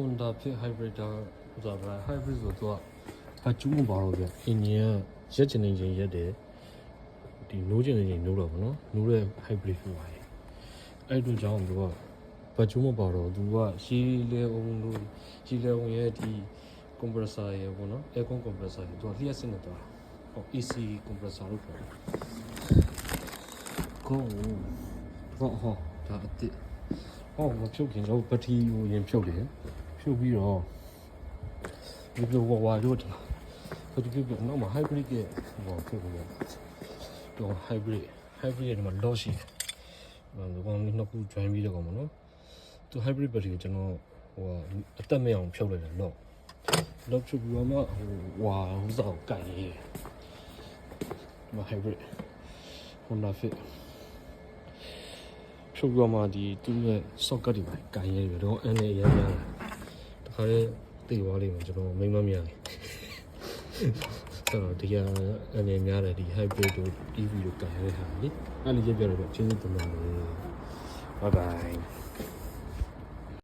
Honda Fit Hybrid ဒါဆိုတာဗျာ Hybrid ဆိုတော့ဘာကျူးမပါတော့ဗျအင်ဂျင်ကရက်ချင်နေချင်းရက်တယ်ဒီနိုးချင်နေချင်းနိုးတော့ဗောနော်နိုးတဲ့ Hybrid ဖြစ်သွားတယ်အဲ့တို့ကြောင့်သူကဘာကျူးမပါတော့သူကရှီလေအောင်လို့ရှီလေအောင်ရဲ့ဒီ compressor ရေဗောနော် aircon compressor ရေသူကလျှက်စင်းနေတာဟော AC compressor လို့ခေါ်တယ်ကိုဟောဒါအစ်စ်ဟောမဖြုတ်ခင်တော့ဘက်ထရီကိုရင်ဖြုတ်တယ်ဖြုတ်ပြီးတော့ဒီလိုဝါလို့တာဒီလိုနောက်မှာ hybrid ရဲ့ဟောဖြုတ်လို့တော့ hybrid ရဲ့ဒီမှာ loss ရှိတယ်ဒီကောင်နှစ်ခု join ပြီးတော့ကောင်မနော်သူ hybrid ဘက်ထရီကိုကျွန်တော်ဟိုအသက်မဲ့အောင်ဖြုတ်လိုက်တယ်lock ဖြုတ်ပြီးတော့မှဟိုဝါဟိုစောက်ကိုင်ရေးဒီမှာ hybrid Honda Fit ဖြုတ်ပြီးမှဒီသူ့ရဲ့ socket တွေပါကိုင်ရဲပြီးတော့အဲ့နဲ့ရမ်းရတယ်တခါလေသိသွားလိမ့်မယ်ကျွန်တော်မိမမရလေအဲ့တော့ဒီကအနေများတယ်ဒီ hybrid တို့ EV တို့ကိုင်ရတဲ့ဟာလေအဲ့ဒီရက်ပြတော့ချင်းချင်းတင်တယ် bye bye